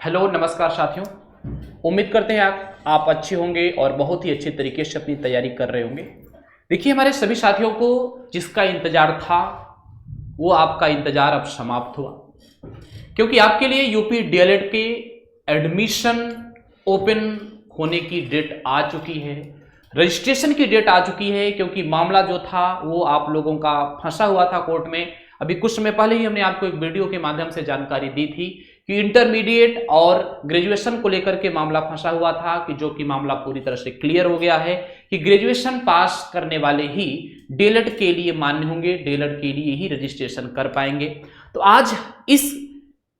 Hello नमस्कार साथियों। उम्मीद करते हैं आप अच्छे होंगे और बहुत ही अच्छे तरीके से अपनी तैयारी कर रहे होंगे। देखिए, हमारे सभी साथियों को जिसका इंतजार था वो आपका इंतजार अब समाप्त हुआ, क्योंकि आपके लिए यूपी डीएलएड के एडमिशन ओपन होने की डेट आ चुकी है, रजिस्ट्रेशन की डेट आ चुकी है। क्योंकि मामला जो था वो आप लोगों का फंसा हुआ था कोर्ट में। अभी कुछ समय पहले ही हमने आपको एक वीडियो के माध्यम से जानकारी दी थी कि इंटरमीडिएट और ग्रेजुएशन को लेकर के मामला फंसा हुआ था, कि जो कि मामला पूरी तरह से क्लियर हो गया है कि ग्रेजुएशन पास करने वाले ही डीएलएड के लिए मान्य होंगे, डीएलएड के लिए ही रजिस्ट्रेशन कर पाएंगे। तो आज इस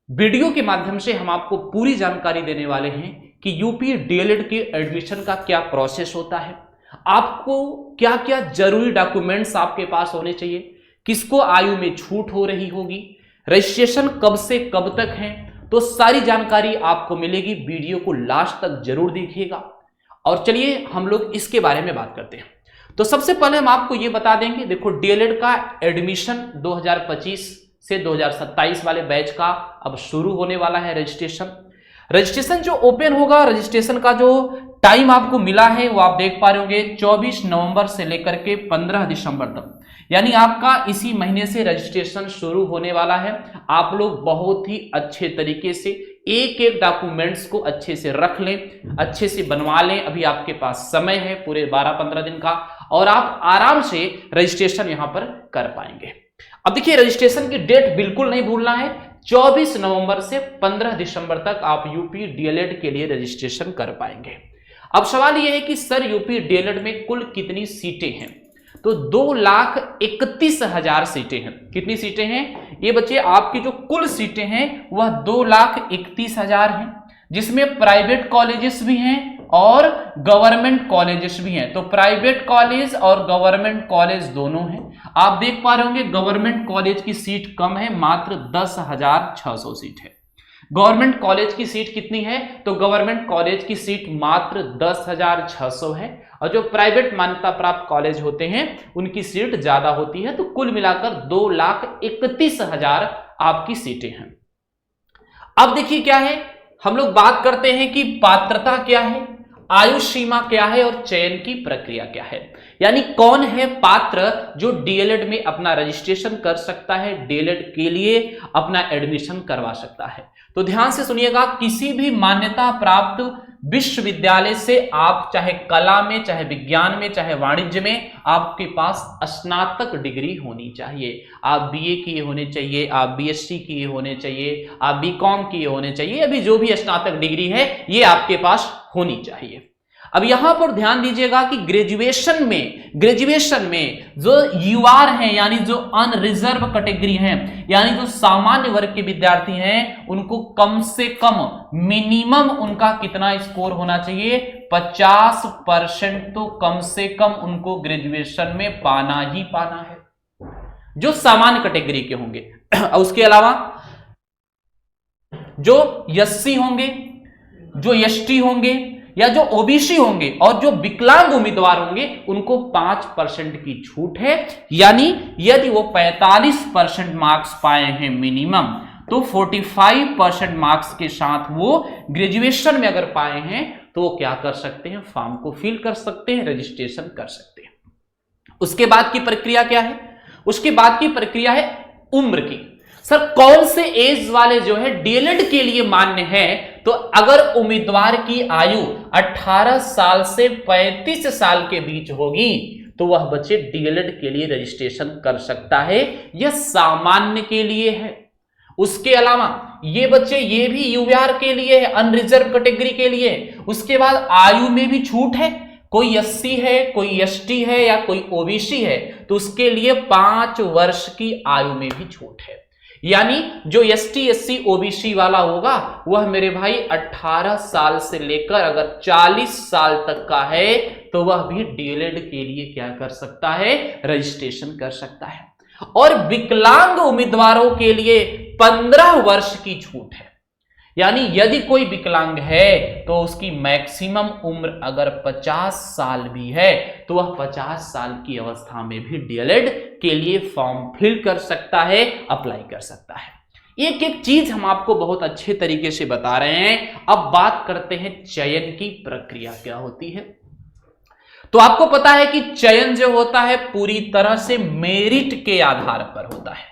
वीडियो के माध्यम से हम आपको पूरी जानकारी देने वाले हैं कि यूपी डीएलएड के एडमिशन का क्या प्रोसेस होता है, आपको क्या क्या जरूरी डॉक्यूमेंट्स आपके पास होने चाहिए, किसको आयु में छूट हो रही होगी, रजिस्ट्रेशन कब से कब तक है। तो सारी जानकारी आपको मिलेगी, वीडियो को लास्ट तक जरूर देखिएगा। और चलिए हम लोग इसके बारे में बात करते हैं। तो सबसे पहले हम आपको ये बता देंगे, देखो डीएलएड का एडमिशन 2025 से 2027 वाले बैच का अब शुरू होने वाला है। रजिस्ट्रेशन जो ओपन होगा, रजिस्ट्रेशन का जो टाइम आपको मिला है वो आप देख पा रहे होंगे 24 नवंबर से लेकर के 15 दिसंबर तक, यानी आपका इसी महीने से रजिस्ट्रेशन शुरू होने वाला है। आप लोग बहुत ही अच्छे तरीके से एक एक डॉक्यूमेंट्स को अच्छे से रख लें, अच्छे से बनवा लें। अभी आपके पास समय है पूरे 12-15 दिन का, और आप आराम से रजिस्ट्रेशन यहां पर कर पाएंगे। अब देखिए, रजिस्ट्रेशन की डेट बिल्कुल नहीं भूलना है, 24 नवंबर से 15 दिसंबर तक आप यूपी डीएलएड के लिए रजिस्ट्रेशन कर पाएंगे। अब सवाल यह है कि सर यूपी डीएलएड में कुल कितनी सीटें हैं? तो 2,31,000 सीटें हैं। कितनी सीटें हैं ये बच्चे? आपकी जो कुल सीटें हैं वह 2,31,000 हैं, जिसमें प्राइवेट कॉलेजेस भी हैं और गवर्नमेंट कॉलेजेस भी हैं। तो प्राइवेट कॉलेज और गवर्नमेंट कॉलेज दोनों हैं। आप देख पा रहे होंगे गवर्नमेंट कॉलेज की सीट कम है, मात्र 10,600 सीट है। गवर्नमेंट कॉलेज की सीट कितनी है? तो गवर्नमेंट कॉलेज की सीट मात्र 10,600 है, और जो प्राइवेट मान्यता प्राप्त कॉलेज होते हैं उनकी सीट ज्यादा होती है। तो कुल मिलाकर 2,31,000 आपकी सीटें हैं। अब देखिए क्या है, हम लोग बात करते हैं कि पात्रता क्या है, आयु सीमा क्या है और चयन की प्रक्रिया क्या है। यानी कौन है पात्र जो डीएलएड में अपना रजिस्ट्रेशन कर सकता है, डीएलएड के लिए अपना एडमिशन करवा सकता है। तो ध्यान से सुनिएगा, किसी भी मान्यता प्राप्त विश्वविद्यालय से आप चाहे कला में, चाहे विज्ञान में, चाहे वाणिज्य में, आपके पास स्नातक डिग्री होनी चाहिए। आप बीए किए होने चाहिए, आप बीएससी किए होने चाहिए, आप बीकॉम किए होने चाहिए। अभी जो भी स्नातक डिग्री है ये आपके पास होनी चाहिए। अब यहां पर ध्यान दीजिएगा कि ग्रेजुएशन में जो यूआर हैं, यानी जो अनरिजर्व कैटेगरी हैं, यानी जो सामान्य वर्ग के विद्यार्थी हैं, उनको कम से कम मिनिमम उनका कितना स्कोर होना चाहिए? 50% तो कम से कम उनको ग्रेजुएशन में पाना ही पाना है, जो सामान्य कैटेगरी के होंगे। उसके अलावा जो एससी होंगे, जो एसटी होंगे, या जो ओबीसी होंगे और जो विकलांग उम्मीदवार होंगे, उनको 5% की छूट है। यानी यदि वो 45% मार्क्स पाए हैं मिनिमम, तो 45% मार्क्स के साथ वो ग्रेजुएशन में अगर पाए हैं तो वो क्या कर सकते हैं? फॉर्म को फिल कर सकते हैं, रजिस्ट्रेशन कर सकते हैं। उसके बाद की प्रक्रिया क्या है? उसके बाद की प्रक्रिया है उम्र की। सर कौन से एज वाले जो है डीएलएड के लिए मान्य है? तो अगर उम्मीदवार की आयु 18 साल से 35 साल के बीच होगी तो वह बच्चे डीएलएड के लिए रजिस्ट्रेशन कर सकता है। यह सामान्य के लिए है। उसके अलावा ये बच्चे ये भी यूआर के लिए है, अनरिजर्व कैटेगरी के लिए। उसके बाद आयु में भी छूट है, कोई एससी है, कोई एसटी है या कोई ओबीसी है, तो उसके लिए 5 वर्ष की आयु में भी छूट है। यानी जो एसटी एससी ओबीसी वाला होगा वह मेरे भाई 18 साल से लेकर अगर 40 साल तक का है तो वह भी डीएलएड के लिए क्या कर सकता है? रजिस्ट्रेशन कर सकता है। और विकलांग उम्मीदवारों के लिए 15 वर्ष की छूट है। यानी यदि कोई विकलांग है तो उसकी मैक्सिमम उम्र अगर 50 साल भी है तो वह 50 साल की अवस्था में भी डीएलएड के लिए फॉर्म फिल कर सकता है, अप्लाई कर सकता है। एक एक चीज हम आपको बहुत अच्छे तरीके से बता रहे हैं। अब बात करते हैं चयन की प्रक्रिया क्या होती है। तो आपको पता है कि चयन जो होता है पूरी तरह से मेरिट के आधार पर होता है।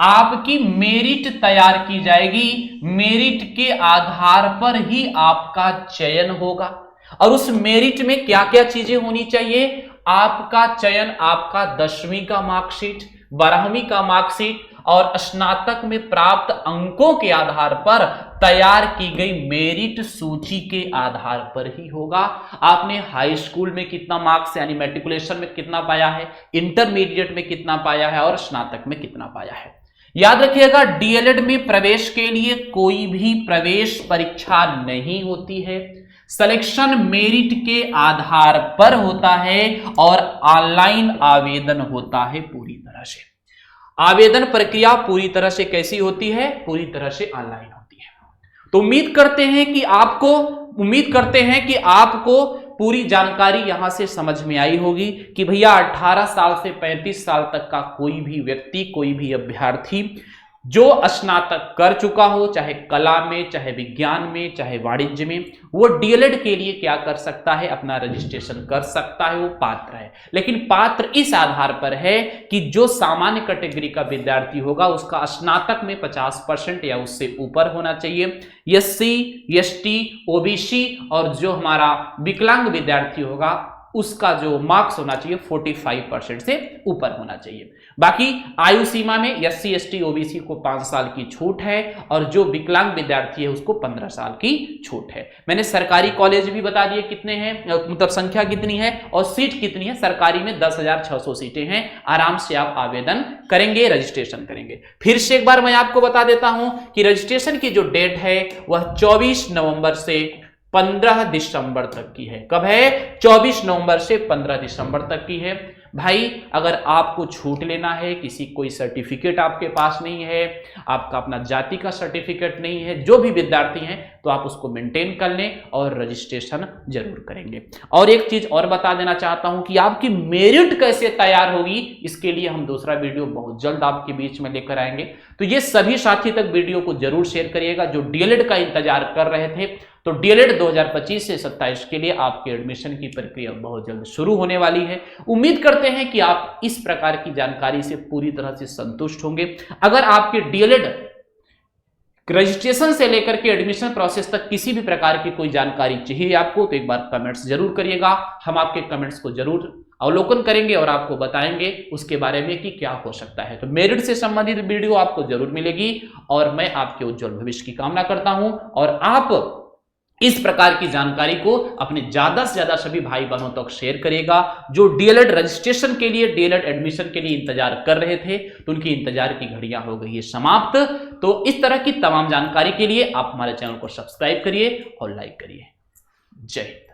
आपकी मेरिट तैयार की जाएगी, मेरिट के आधार पर ही आपका चयन होगा। और उस मेरिट में क्या क्या चीजें होनी चाहिए? आपका चयन आपका 10वीं का मार्कशीट, 12वीं का मार्कशीट और स्नातक में प्राप्त अंकों के आधार पर तैयार की गई मेरिट सूची के आधार पर ही होगा। आपने हाई स्कूल में कितना मार्क्स यानी मैट्रिकुलेशन में कितना पाया है, इंटरमीडिएट में कितना पाया है और स्नातक में कितना पाया है। याद रखिएगा, डीएलएड में प्रवेश के लिए कोई भी प्रवेश परीक्षा नहीं होती है। सिलेक्शन मेरिट के आधार पर होता है और ऑनलाइन आवेदन होता है। पूरी तरह से आवेदन प्रक्रिया पूरी तरह से कैसी होती है? पूरी तरह से ऑनलाइन होती है। तो उम्मीद करते हैं कि आपको पूरी जानकारी यहां से समझ में आई होगी कि भैया 18 साल से 35 साल तक का कोई भी व्यक्ति, कोई भी अभ्यर्थी जो स्नातक कर चुका हो, चाहे कला में, चाहे विज्ञान में, चाहे वाणिज्य में, वो डीएलएड के लिए क्या कर सकता है? अपना रजिस्ट्रेशन कर सकता है, वो पात्र है। लेकिन पात्र इस आधार पर है कि जो सामान्य कैटेगरी का विद्यार्थी होगा उसका स्नातक में 50% या उससे ऊपर होना चाहिए। एससी, एसटी, ओबीसी और जो हमारा विकलांग विद्यार्थी होगा उसका जो मार्क्स होना चाहिए 45% से ऊपर होना चाहिए। बाकी आयु सीमा में एससी, एसटी, ओबीसी को 5 साल की छूट है और जो विकलांग विद्यार्थी है उसको 15 साल की छूट है। मैंने सरकारी कॉलेज भी बता दिए कितने हैं, मतलब संख्या कितनी है और सीट कितनी है। सरकारी में 10,600 सीटें हैं। आराम से आप आवेदन करेंगे, रजिस्ट्रेशन करेंगे। फिर से एक बार मैं आपको बता देता हूं कि रजिस्ट्रेशन की जो डेट है वह 24 नवंबर से 15 दिसंबर तक की है। कब है? 24 नवंबर से 15 दिसंबर तक की है। भाई अगर आपको छूट लेना है, किसी कोई सर्टिफिकेट आपके पास नहीं है, आपका अपना जाति का सर्टिफिकेट नहीं है, जो भी विद्यार्थी हैं तो आप उसको मेंटेन कर लें और रजिस्ट्रेशन जरूर करेंगे। और एक चीज और बता देना चाहता हूं कि आपकी मेरिट कैसे तैयार होगी, इसके लिए हम दूसरा वीडियो बहुत जल्द आपके बीच में लेकर आएंगे। तो ये सभी साथी तक वीडियो को जरूर शेयर करिएगा जो डीएलएड का इंतजार कर रहे थे। तो डीएलएड 2025 से 27 के लिए आपके एडमिशन की प्रक्रिया बहुत जल्द शुरू होने वाली है। उम्मीद करते हैं कि आप इस प्रकार की जानकारी से पूरी तरह से संतुष्ट होंगे। अगर आपके डीएलएड रजिस्ट्रेशन से लेकर के एडमिशन प्रोसेस तक किसी भी प्रकार की कोई जानकारी चाहिए आपको तो एक बार कमेंट्स जरूर करिएगा। हम आपके कमेंट्स को जरूर अवलोकन करेंगे और आपको बताएंगे उसके बारे में कि क्या हो सकता है। तो मेरिट से संबंधित वीडियो आपको जरूर मिलेगी और मैं आपके उज्जवल भविष्य की कामना करता हूं। और आप इस प्रकार की जानकारी को अपने ज्यादा से ज्यादा सभी भाई बहनों तक शेयर करिएगा जो डीएलएड रजिस्ट्रेशन के लिए, डीएलएड एडमिशन के लिए इंतजार कर रहे थे, तो उनकी इंतजार की घड़ियां हो गई है समाप्त। तो इस तरह की तमाम जानकारी के लिए आप हमारे चैनल को सब्सक्राइब करिए और लाइक करिए। जय हिंद।